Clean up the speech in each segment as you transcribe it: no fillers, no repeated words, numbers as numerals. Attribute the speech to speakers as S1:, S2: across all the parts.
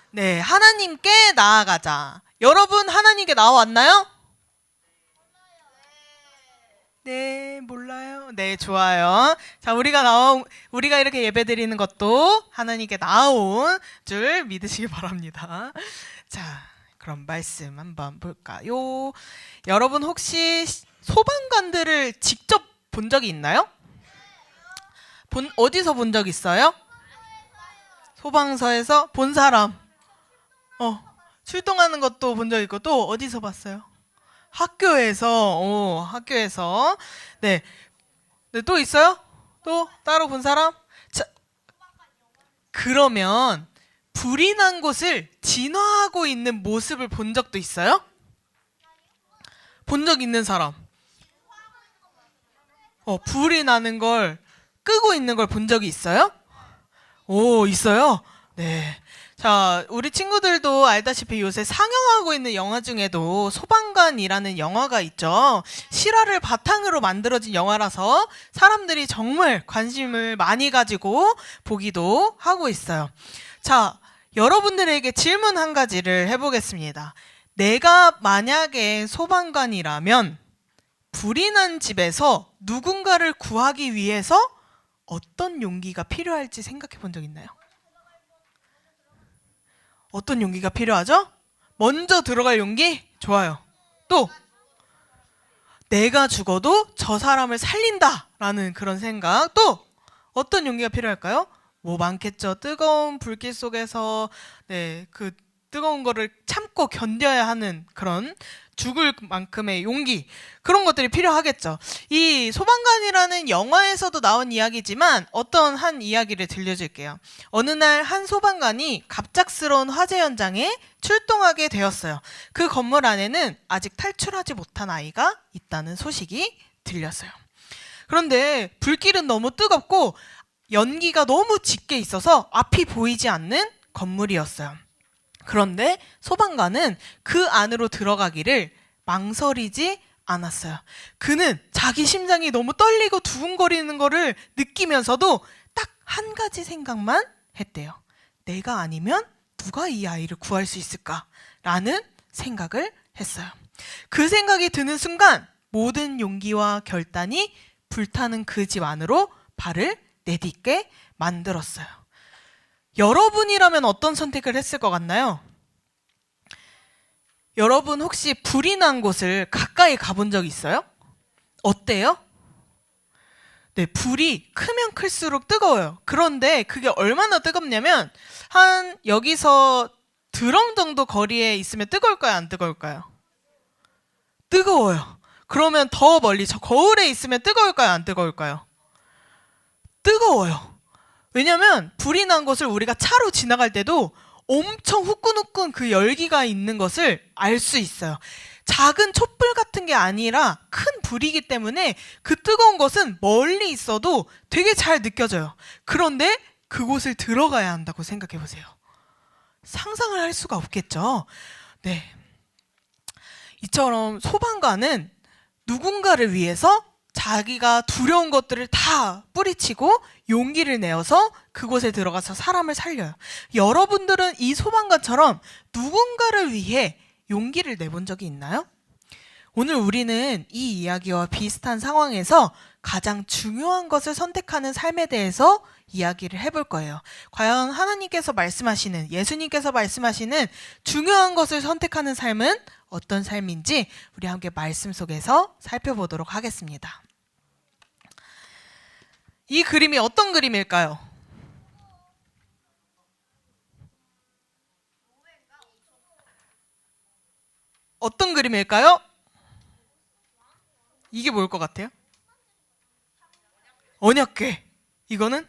S1: 네, 하나님께 나아가자. 여러분 하나님께 나아왔나요? 네, 몰라요. 네, 좋아요. 자, 우리가 이렇게 예배드리는 것도 하나님께 나아온 줄 믿으시기 바랍니다. 자, 그럼 말씀 한번 볼까요? 여러분 혹시 소방관들을 직접 본 적이 있나요? 어디서 본 적 있어요? 소방서에서 본 사람. 출동하는 것도 본 적 있고, 또 어디서 봤어요? 학교에서. 네. 네, 또 있어요? 또 따로 본 사람? 자, 그러면 불이 난 곳을 진화하고 있는 모습을 본 적도 있어요? 본 적 있는 사람? 불이 나는 걸 끄고 있는 걸 본 적이 있어요? 오, 있어요? 네. 자, 우리 친구들도 알다시피 요새 상영하고 있는 영화 중에도 소방관이라는 영화가 있죠. 실화를 바탕으로 만들어진 영화라서 사람들이 정말 관심을 많이 가지고 보기도 하고 있어요. 자, 여러분들에게 질문 한 가지를 해보겠습니다. 내가 만약에 소방관이라면 불이 난 집에서 누군가를 구하기 위해서 어떤 용기가 필요할지 생각해 본 적 있나요? 어떤 용기가 필요하죠? 먼저 들어갈 용기? 좋아요. 또 내가 죽어도 저 사람을 살린다라는 그런 생각. 또 어떤 용기가 필요할까요? 뭐 많겠죠. 뜨거운 불길 속에서 그 뜨거운 거를 참고 견뎌야 하는 그런 죽을 만큼의 용기, 그런 것들이 필요하겠죠. 이 소방관이라는 영화에서도 나온 이야기지만 어떤 한 이야기를 들려줄게요. 어느 날 한 소방관이 갑작스러운 화재 현장에 출동하게 되었어요. 그 건물 안에는 아직 탈출하지 못한 아이가 있다는 소식이 들렸어요. 그런데 불길은 너무 뜨겁고 연기가 너무 짙게 있어서 앞이 보이지 않는 건물이었어요. 그런데 소방관은 그 안으로 들어가기를 망설이지 않았어요. 그는 자기 심장이 너무 떨리고 두근거리는 거를 느끼면서도 딱 한 가지 생각만 했대요. 내가 아니면 누가 이 아이를 구할 수 있을까라는 생각을 했어요. 그 생각이 드는 순간 모든 용기와 결단이 불타는 그 집 안으로 발을 내딛게 만들었어요. 여러분이라면 어떤 선택을 했을 것 같나요? 여러분 혹시 불이 난 곳을 가까이 가본 적 있어요? 어때요? 네, 불이 크면 클수록 뜨거워요. 그런데 그게 얼마나 뜨겁냐면 여기서 드럼 정도 거리에 있으면 뜨거울까요? 안 뜨거울까요? 뜨거워요. 그러면 더 멀리 저 거울에 있으면 뜨거울까요? 안 뜨거울까요? 뜨거워요. 왜냐면 불이 난 곳을 우리가 차로 지나갈 때도 엄청 후끈후끈 그 열기가 있는 것을 알 수 있어요. 작은 촛불 같은 게 아니라 큰 불이기 때문에 그 뜨거운 것은 멀리 있어도 되게 잘 느껴져요. 그런데 그곳을 들어가야 한다고 생각해 보세요. 상상을 할 수가 없겠죠. 네. 이처럼 소방관은 누군가를 위해서 자기가 두려운 것들을 다 뿌리치고 용기를 내어서 그곳에 들어가서 사람을 살려요. 여러분들은 이 소방관처럼 누군가를 위해 용기를 내본 적이 있나요? 오늘 우리는 이 이야기와 비슷한 상황에서 가장 중요한 것을 선택하는 삶에 대해서 이야기를 해볼 거예요. 과연 하나님께서 말씀하시는, 예수님께서 말씀하시는 중요한 것을 선택하는 삶은 어떤 삶인지 우리 함께 말씀 속에서 살펴보도록 하겠습니다. 이 그림이 어떤 그림일까요? 어떤 그림일까요? 이게 뭘 것 같아요? 언약궤. 이거는?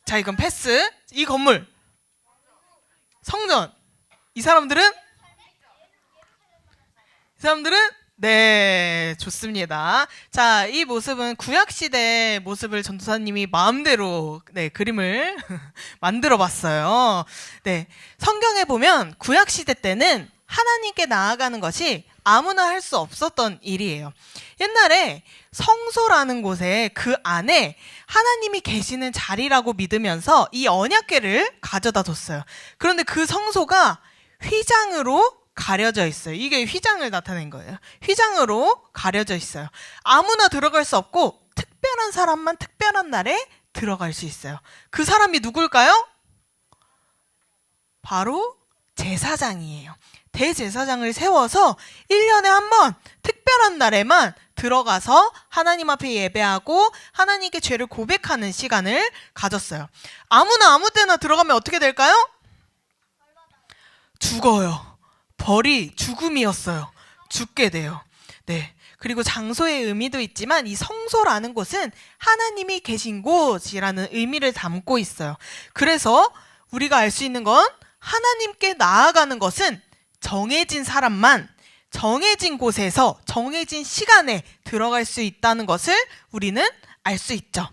S1: 자, 이건 패스. 이 건물. 성전. 이 사람들은? 네, 좋습니다. 자, 이 모습은 구약시대 모습을 전도사님이 마음대로 그림을 만들어 봤어요. 네, 성경에 보면 구약시대 때는 하나님께 나아가는 것이 아무나 할 수 없었던 일이에요. 옛날에 성소라는 곳에 그 안에 하나님이 계시는 자리라고 믿으면서 이 언약궤를 가져다 뒀어요. 그런데 그 성소가 휘장으로 가려져 있어요. 이게 휘장을 나타낸 거예요. 휘장으로 가려져 있어요. 아무나 들어갈 수 없고 특별한 사람만 특별한 날에 들어갈 수 있어요. 그 사람이 누굴까요? 바로 제사장이에요. 대제사장을 세워서 1년에 한 번 특별한 날에만 들어가서 하나님 앞에 예배하고 하나님께 죄를 고백하는 시간을 가졌어요. 아무나 아무 때나 들어가면 어떻게 될까요? 죽어요. 벌이 죽음이었어요. 죽게 돼요. 네. 그리고 장소의 의미도 있지만 이 성소라는 곳은 하나님이 계신 곳이라는 의미를 담고 있어요. 그래서 우리가 알 수 있는 건 하나님께 나아가는 것은 정해진 사람만 정해진 곳에서 정해진 시간에 들어갈 수 있다는 것을 우리는 알 수 있죠.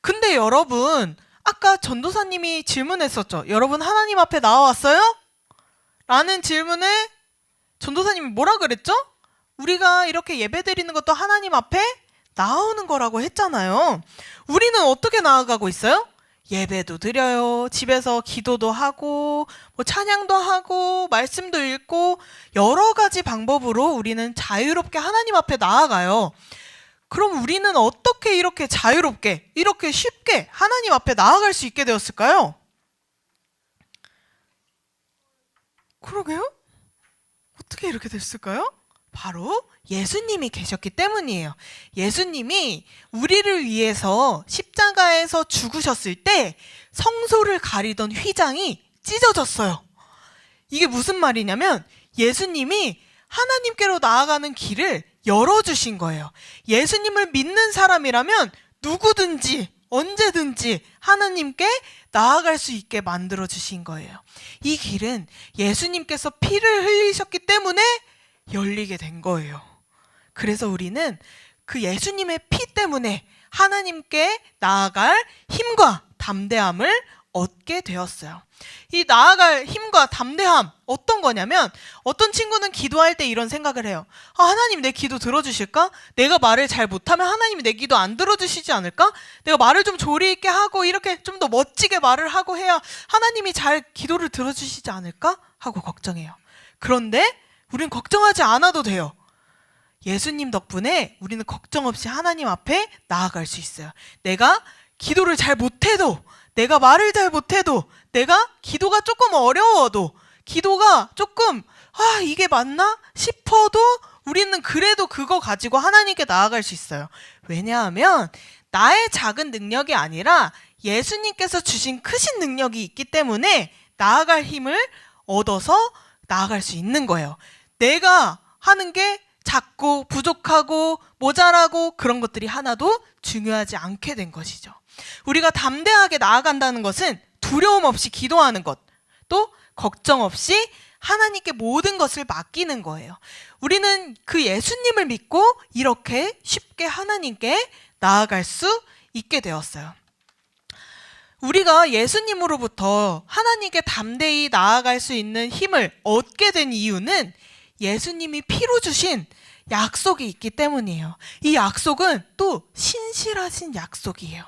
S1: 근데 여러분, 아까 전도사님이 질문했었죠. 여러분 하나님 앞에 나와왔어요? 라는 질문에 전도사님이 뭐라 그랬죠? 우리가 이렇게 예배드리는 것도 하나님 앞에 나오는 거라고 했잖아요. 우리는 어떻게 나아가고 있어요? 예배도 드려요. 집에서 기도도 하고 뭐 찬양도 하고 말씀도 읽고 여러 가지 방법으로 우리는 자유롭게 하나님 앞에 나아가요. 그럼 우리는 어떻게 이렇게 자유롭게 이렇게 쉽게 하나님 앞에 나아갈 수 있게 되었을까요? 그러게요? 어떻게 이렇게 됐을까요? 바로 예수님이 계셨기 때문이에요. 예수님이 우리를 위해서 십자가에서 죽으셨을 때 성소를 가리던 휘장이 찢어졌어요. 이게 무슨 말이냐면 예수님이 하나님께로 나아가는 길을 열어주신 거예요. 예수님을 믿는 사람이라면 누구든지 언제든지 하나님께 나아갈 수 있게 만들어주신 거예요. 이 길은 예수님께서 피를 흘리셨기 때문에 열리게 된 거예요. 그래서 우리는 그 예수님의 피 때문에 하나님께 나아갈 힘과 담대함을 얻게 되었어요. 이 나아갈 힘과 담대함 어떤 거냐면 어떤 친구는 기도할 때 이런 생각을 해요. 하나님 내 기도 들어주실까? 내가 말을 잘 못하면 하나님이 내 기도 안 들어주시지 않을까? 내가 말을 좀 조리 있게 하고 이렇게 좀 더 멋지게 말을 하고 해야 하나님이 잘 기도를 들어주시지 않을까? 하고 걱정해요. 그런데 우리는 걱정하지 않아도 돼요. 예수님 덕분에 우리는 걱정 없이 하나님 앞에 나아갈 수 있어요. 내가 기도를 잘 못해도 내가 말을 잘 못해도 내가 기도가 조금 어려워도 기도가 조금 이게 맞나 싶어도 우리는 그래도 그거 가지고 하나님께 나아갈 수 있어요. 왜냐하면 나의 작은 능력이 아니라 예수님께서 주신 크신 능력이 있기 때문에 나아갈 힘을 얻어서 나아갈 수 있는 거예요. 내가 하는 게 작고 부족하고 모자라고 그런 것들이 하나도 중요하지 않게 된 것이죠. 우리가 담대하게 나아간다는 것은 두려움 없이 기도하는 것, 또 걱정 없이 하나님께 모든 것을 맡기는 거예요. 우리는 그 예수님을 믿고 이렇게 쉽게 하나님께 나아갈 수 있게 되었어요. 우리가 예수님으로부터 하나님께 담대히 나아갈 수 있는 힘을 얻게 된 이유는 예수님이 피로 주신 약속이 있기 때문이에요. 이 약속은 또 신실하신 약속이에요.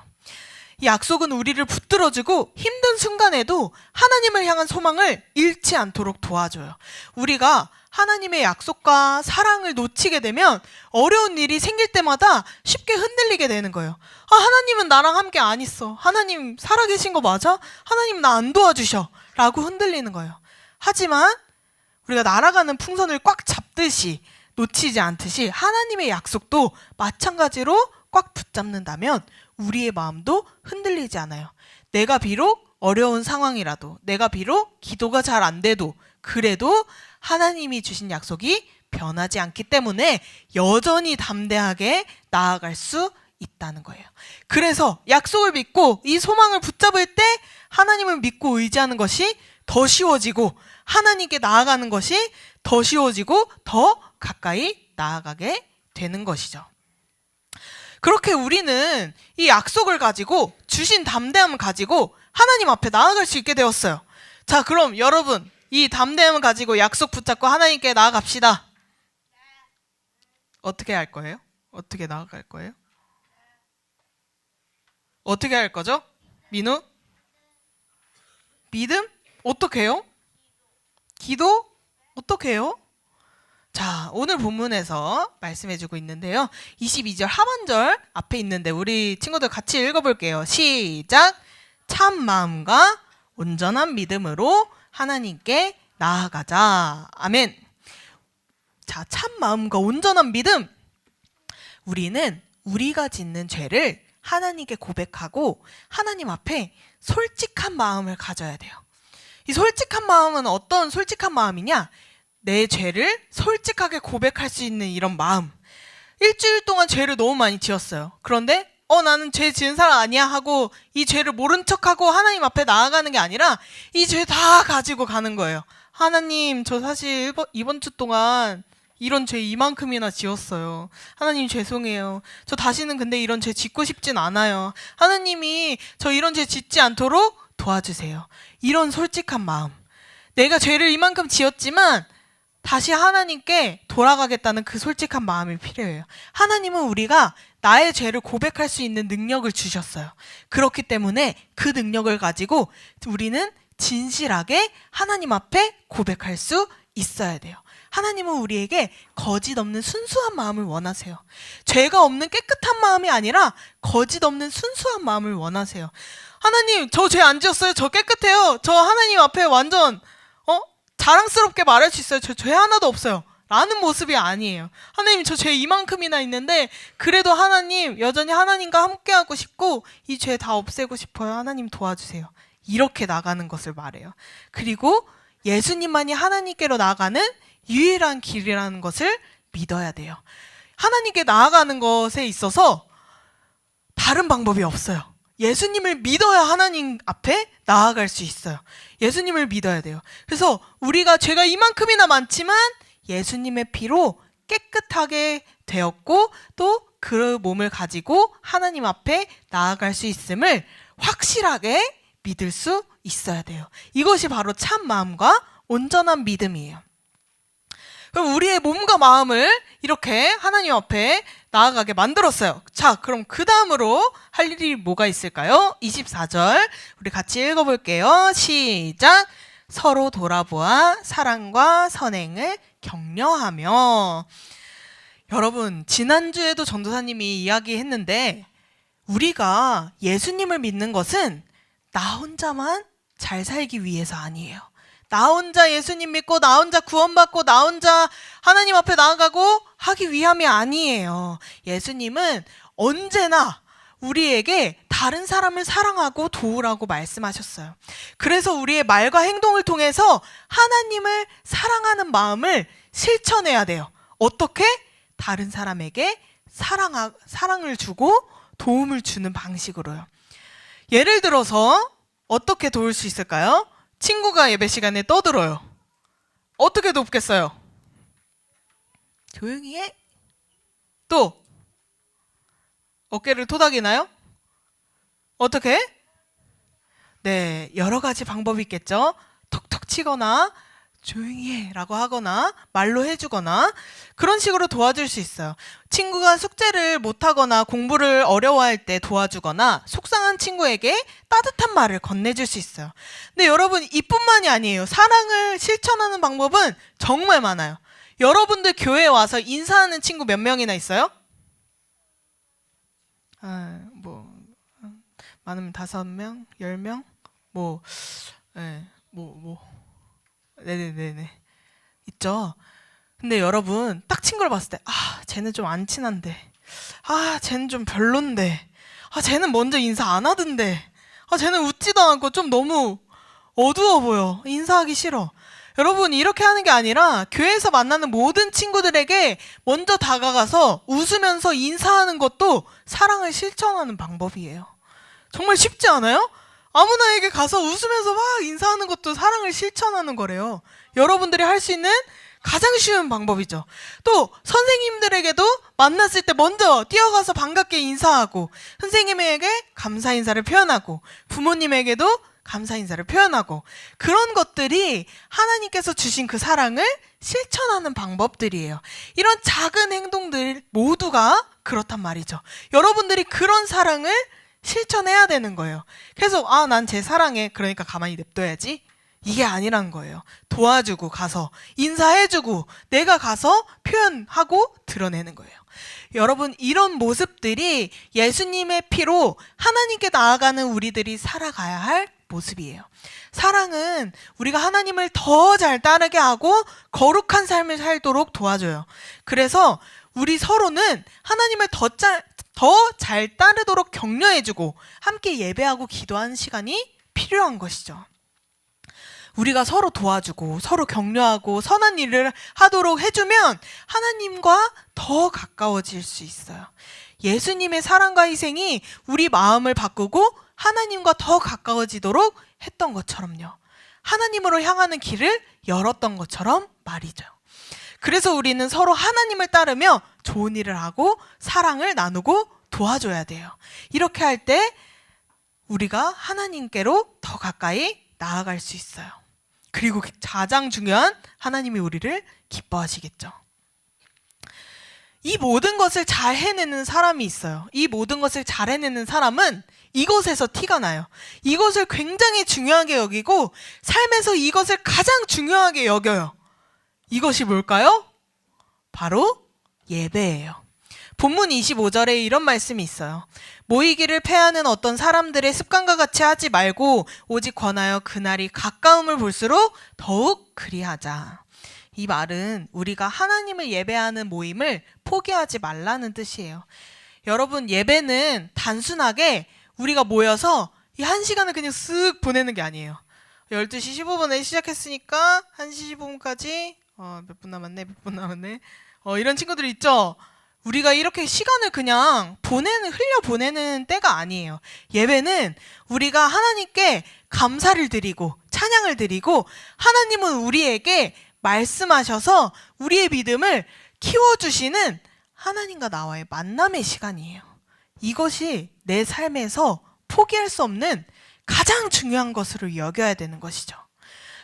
S1: 이 약속은 우리를 붙들어주고 힘든 순간에도 하나님을 향한 소망을 잃지 않도록 도와줘요. 우리가 하나님의 약속과 사랑을 놓치게 되면 어려운 일이 생길 때마다 쉽게 흔들리게 되는 거예요. 하나님은 나랑 함께 안 있어. 하나님 살아계신 거 맞아? 하나님 나 안 도와주셔. 라고 흔들리는 거예요. 하지만 우리가 날아가는 풍선을 꽉 잡듯이 놓치지 않듯이 하나님의 약속도 마찬가지로 꽉 붙잡는다면 우리의 마음도 흔들리지 않아요. 내가 비록 어려운 상황이라도 내가 비록 기도가 잘 안 돼도 그래도 하나님이 주신 약속이 변하지 않기 때문에 여전히 담대하게 나아갈 수 있다는 거예요. 그래서 약속을 믿고 이 소망을 붙잡을 때 하나님을 믿고 의지하는 것이 더 쉬워지고 하나님께 나아가는 것이 더 쉬워지고 더 가까이 나아가게 되는 것이죠. 그렇게 우리는 이 약속을 가지고 주신 담대함을 가지고 하나님 앞에 나아갈 수 있게 되었어요. 자, 그럼 여러분 이 담대함을 가지고 약속 붙잡고 하나님께 나아갑시다. 어떻게 할 거예요? 어떻게 나아갈 거예요? 어떻게 할 거죠? 민우? 믿음? 어떻게 해요? 기도? 어떻게 해요? 자, 오늘 본문에서 말씀해주고 있는데요. 22절 하반절 앞에 있는데 우리 친구들 같이 읽어볼게요. 시작! 참 마음과 온전한 믿음으로 하나님께 나아가자. 아멘. 자, 참 마음과 온전한 믿음. 우리는 우리가 짓는 죄를 하나님께 고백하고 하나님 앞에 솔직한 마음을 가져야 돼요. 이 솔직한 마음은 어떤 솔직한 마음이냐? 내 죄를 솔직하게 고백할 수 있는 이런 마음. 일주일 동안 죄를 너무 많이 지었어요. 그런데 나는 죄 지은 사람 아니야 하고 이 죄를 모른 척하고 하나님 앞에 나아가는 게 아니라 이 죄 다 가지고 가는 거예요. 하나님, 저 사실 이번 주 동안 이런 죄 이만큼이나 지었어요. 하나님 죄송해요. 저 다시는 근데 이런 죄 짓고 싶진 않아요. 하나님이 저 이런 죄 짓지 않도록 도와주세요. 이런 솔직한 마음. 내가 죄를 이만큼 지었지만 다시 하나님께 돌아가겠다는 그 솔직한 마음이 필요해요. 하나님은 우리가 나의 죄를 고백할 수 있는 능력을 주셨어요. 그렇기 때문에 그 능력을 가지고 우리는 진실하게 하나님 앞에 고백할 수 있어야 돼요. 하나님은 우리에게 거짓 없는 순수한 마음을 원하세요. 죄가 없는 깨끗한 마음이 아니라 거짓 없는 순수한 마음을 원하세요. 하나님, 저 죄 안 지었어요. 저 깨끗해요. 저 하나님 앞에 완전 자랑스럽게 말할 수 있어요. 저 죄 하나도 없어요. 라는 모습이 아니에요. 하나님, 저 죄 이만큼이나 있는데 그래도 하나님, 여전히 하나님과 함께하고 싶고 이 죄 다 없애고 싶어요. 하나님 도와주세요. 이렇게 나가는 것을 말해요. 그리고 예수님만이 하나님께로 나아가는 유일한 길이라는 것을 믿어야 돼요. 하나님께 나아가는 것에 있어서 다른 방법이 없어요. 예수님을 믿어야 하나님 앞에 나아갈 수 있어요. 예수님을 믿어야 돼요. 그래서 우리가 죄가 이만큼이나 많지만 예수님의 피로 깨끗하게 되었고 또 그 몸을 가지고 하나님 앞에 나아갈 수 있음을 확실하게 믿을 수 있어야 돼요. 이것이 바로 참 마음과 온전한 믿음이에요. 그럼 우리의 몸과 마음을 이렇게 하나님 앞에 나아가게 만들었어요. 자, 그럼 그 다음으로 할 일이 뭐가 있을까요? 24절 우리 같이 읽어볼게요. 시작! 서로 돌아보아 사랑과 선행을 격려하며. 여러분, 지난주에도 전도사님이 이야기했는데 우리가 예수님을 믿는 것은 나 혼자만 잘 살기 위해서 아니에요. 나 혼자 예수님 믿고 나 혼자 구원받고 나 혼자 하나님 앞에 나아가고 하기 위함이 아니에요. 예수님은 언제나 우리에게 다른 사람을 사랑하고 도우라고 말씀하셨어요. 그래서 우리의 말과 행동을 통해서 하나님을 사랑하는 마음을 실천해야 돼요. 어떻게? 다른 사람에게 사랑을 주고 도움을 주는 방식으로요. 예를 들어서 어떻게 도울 수 있을까요? 친구가 예배 시간에 떠들어요. 어떻게 돕겠어요? 조용히 해. 또 어깨를 토닥이나요? 어떻게? 네, 여러 가지 방법이 있겠죠. 톡톡 치거나 조용히 해 라고 하거나 말로 해주거나 그런 식으로 도와줄 수 있어요. 친구가 숙제를 못하거나 공부를 어려워할 때 도와주거나 속상한 친구에게 따뜻한 말을 건네줄 수 있어요. 근데 여러분, 이뿐만이 아니에요. 사랑을 실천하는 방법은 정말 많아요. 여러분들 교회에 와서 인사하는 친구 몇 명이나 있어요? 많으면 5명, 10명? 네네네네. 있죠. 근데 여러분, 딱 친구를 봤을 때, 쟤는 좀 안 친한데. 쟤는 좀 별론데. 쟤는 먼저 인사 안 하던데. 쟤는 웃지도 않고 좀 너무 어두워 보여. 인사하기 싫어. 여러분, 이렇게 하는 게 아니라 교회에서 만나는 모든 친구들에게 먼저 다가가서 웃으면서 인사하는 것도 사랑을 실천하는 방법이에요. 정말 쉽지 않아요? 아무나에게 가서 웃으면서 막 인사하는 것도 사랑을 실천하는 거래요. 여러분들이 할 수 있는 가장 쉬운 방법이죠. 또 선생님들에게도 만났을 때 먼저 뛰어가서 반갑게 인사하고, 선생님에게 감사 인사를 표현하고, 부모님에게도 감사 인사를 표현하고, 그런 것들이 하나님께서 주신 그 사랑을 실천하는 방법들이에요. 이런 작은 행동들 모두가 그렇단 말이죠. 여러분들이 그런 사랑을 실천해야 되는 거예요. 그래서 난 쟤 사랑해, 그러니까 가만히 냅둬야지, 이게 아니란 거예요. 도와주고 가서 인사해주고 내가 가서 표현하고 드러내는 거예요. 여러분, 이런 모습들이 예수님의 피로 하나님께 나아가는 우리들이 살아가야 할 모습이에요. 사랑은 우리가 하나님을 더 잘 따르게 하고 거룩한 삶을 살도록 도와줘요. 그래서 우리 서로는 하나님을 더 잘 따르도록 격려해주고 함께 예배하고 기도하는 시간이 필요한 것이죠. 우리가 서로 도와주고 서로 격려하고 선한 일을 하도록 해주면 하나님과 더 가까워질 수 있어요. 예수님의 사랑과 희생이 우리 마음을 바꾸고 하나님과 더 가까워지도록 했던 것처럼요. 하나님으로 향하는 길을 열었던 것처럼 말이죠. 그래서 우리는 서로 하나님을 따르며 좋은 일을 하고 사랑을 나누고 도와줘야 돼요. 이렇게 할 때 우리가 하나님께로 더 가까이 나아갈 수 있어요. 그리고 가장 중요한, 하나님이 우리를 기뻐하시겠죠. 이 모든 것을 잘 해내는 사람이 있어요. 이 모든 것을 잘 해내는 사람은 이것에서 티가 나요. 이것을 굉장히 중요하게 여기고 삶에서 이것을 가장 중요하게 여겨요. 이것이 뭘까요? 바로 예배예요. 본문 25절에 이런 말씀이 있어요. 모이기를 패하는 어떤 사람들의 습관과 같이 하지 말고 오직 권하여 그날이 가까움을 볼수록 더욱 그리하자. 이 말은 우리가 하나님을 예배하는 모임을 포기하지 말라는 뜻이에요. 여러분, 예배는 단순하게 우리가 모여서 이 1시간을 그냥 쓱 보내는 게 아니에요. 12시 15분에 시작했으니까 1시 15분까지 몇 분 남았네. 이런 친구들 있죠? 우리가 이렇게 시간을 그냥 흘려보내는 때가 아니에요. 예배는 우리가 하나님께 감사를 드리고 찬양을 드리고 하나님은 우리에게 말씀하셔서 우리의 믿음을 키워주시는 하나님과 나와의 만남의 시간이에요. 이것이 내 삶에서 포기할 수 없는 가장 중요한 것으로 여겨야 되는 것이죠.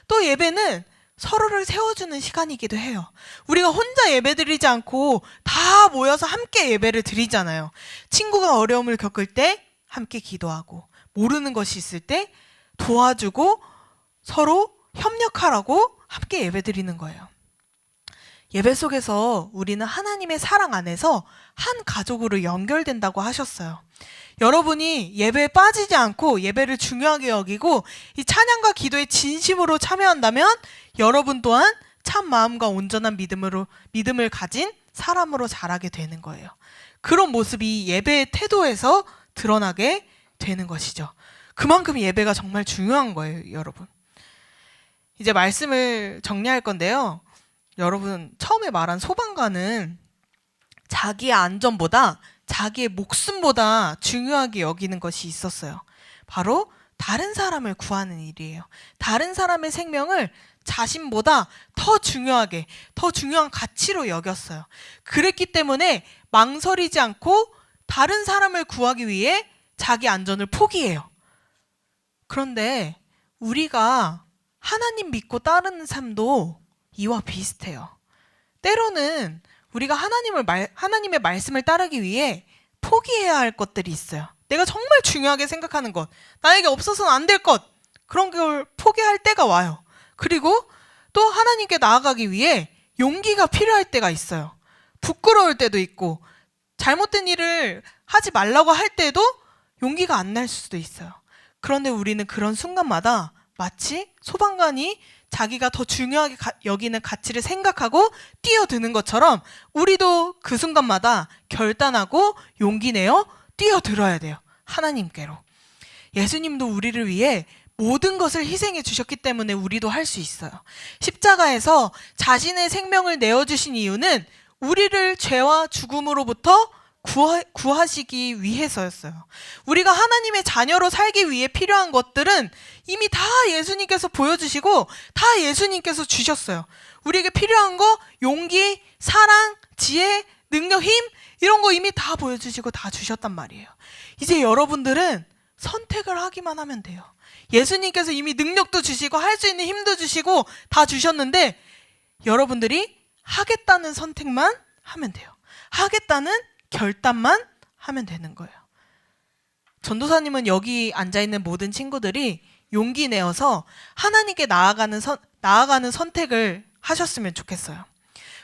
S1: 또 예배는 서로를 세워주는 시간이기도 해요. 우리가 혼자 예배 드리지 않고 다 모여서 함께 예배를 드리잖아요. 친구가 어려움을 겪을 때 함께 기도하고, 모르는 것이 있을 때 도와주고 서로 협력하라고 함께 예배 드리는 거예요. 예배 속에서 우리는 하나님의 사랑 안에서 한 가족으로 연결된다고 하셨어요. 여러분이 예배에 빠지지 않고 예배를 중요하게 여기고 이 찬양과 기도에 진심으로 참여한다면 여러분 또한 참 마음과 온전한 믿음을 가진 사람으로 자라게 되는 거예요. 그런 모습이 예배의 태도에서 드러나게 되는 것이죠. 그만큼 예배가 정말 중요한 거예요, 여러분. 이제 말씀을 정리할 건데요. 여러분, 처음에 말한 소방관은 자기의 안전보다 자기의 목숨보다 중요하게 여기는 것이 있었어요. 바로 다른 사람을 구하는 일이에요. 다른 사람의 생명을 자신보다 더 중요하게, 더 중요한 가치로 여겼어요. 그랬기 때문에 망설이지 않고 다른 사람을 구하기 위해 자기 안전을 포기해요. 그런데 우리가 하나님 믿고 따르는 삶도 이와 비슷해요. 때로는 우리가 하나님의 말씀을 따르기 위해 포기해야 할 것들이 있어요. 내가 정말 중요하게 생각하는 것, 나에게 없어서는 안 될 것, 그런 걸 포기할 때가 와요. 그리고 또 하나님께 나아가기 위해 용기가 필요할 때가 있어요. 부끄러울 때도 있고, 잘못된 일을 하지 말라고 할 때도 용기가 안 날 수도 있어요. 그런데 우리는 그런 순간마다 마치 소방관이 자기가 더 중요하게 여기는 가치를 생각하고 뛰어드는 것처럼 우리도 그 순간마다 결단하고 용기 내어 뛰어들어야 돼요. 하나님께로. 예수님도 우리를 위해 모든 것을 희생해 주셨기 때문에 우리도 할 수 있어요. 십자가에서 자신의 생명을 내어주신 이유는 우리를 죄와 죽음으로부터 구하시기 위해서였어요. 우리가 하나님의 자녀로 살기 위해 필요한 것들은 이미 다 예수님께서 보여주시고 다 예수님께서 주셨어요. 우리에게 필요한 거 용기, 사랑, 지혜, 능력, 힘 이런 거 이미 다 보여주시고 다 주셨단 말이에요. 이제 여러분들은 선택을 하기만 하면 돼요. 예수님께서 이미 능력도 주시고 할 수 있는 힘도 주시고 다 주셨는데 여러분들이 하겠다는 선택만 하면 돼요. 하겠다는 결단만 하면 되는 거예요. 전도사님은 여기 앉아있는 모든 친구들이 용기 내어서 하나님께 나아가는 선택을 하셨으면 좋겠어요.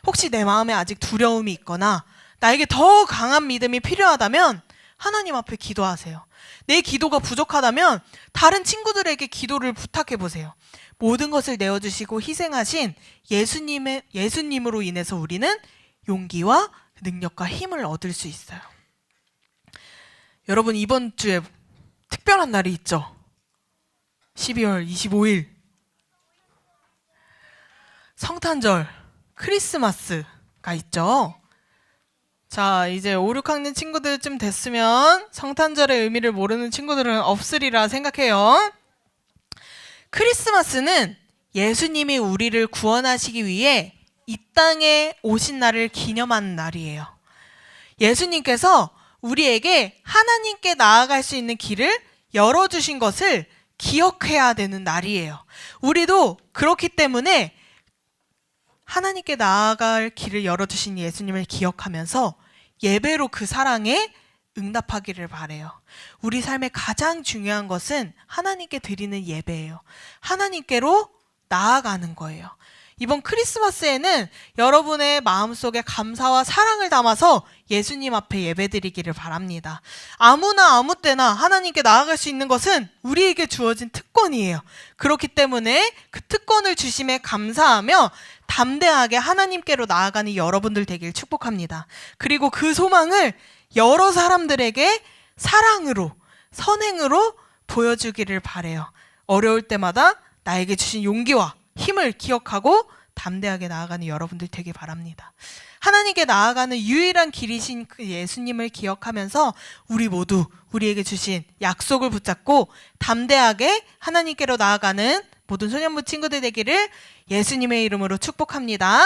S1: 혹시 내 마음에 아직 두려움이 있거나 나에게 더 강한 믿음이 필요하다면 하나님 앞에 기도하세요. 내 기도가 부족하다면 다른 친구들에게 기도를 부탁해 보세요. 모든 것을 내어주시고 희생하신 예수님으로 인해서 우리는 용기와 능력과 힘을 얻을 수 있어요. 여러분, 이번 주에 특별한 날이 있죠? 12월 25일 성탄절 크리스마스가 있죠. 자, 이제 5, 6학년 친구들쯤 됐으면 성탄절의 의미를 모르는 친구들은 없으리라 생각해요. 크리스마스는 예수님이 우리를 구원하시기 위해 이 땅에 오신 날을 기념하는 날이에요. 예수님께서 우리에게 하나님께 나아갈 수 있는 길을 열어주신 것을 기억해야 되는 날이에요. 우리도 그렇기 때문에 하나님께 나아갈 길을 열어주신 예수님을 기억하면서 예배로 그 사랑에 응답하기를 바래요. 우리 삶의 가장 중요한 것은 하나님께 드리는 예배예요. 하나님께로 나아가는 거예요. 이번 크리스마스에는 여러분의 마음속에 감사와 사랑을 담아서 예수님 앞에 예배드리기를 바랍니다. 아무나 아무 때나 하나님께 나아갈 수 있는 것은 우리에게 주어진 특권이에요. 그렇기 때문에 그 특권을 주심에 감사하며 담대하게 하나님께로 나아가는 여러분들 되길 축복합니다. 그리고 그 소망을 여러 사람들에게 사랑으로, 선행으로 보여주기를 바래요. 어려울 때마다 나에게 주신 용기와 힘을 기억하고 담대하게 나아가는 여러분들 되길 바랍니다. 하나님께 나아가는 유일한 길이신 그 예수님을 기억하면서 우리 모두 우리에게 주신 약속을 붙잡고 담대하게 하나님께로 나아가는 모든 소년부 친구들 되기를 예수님의 이름으로 축복합니다.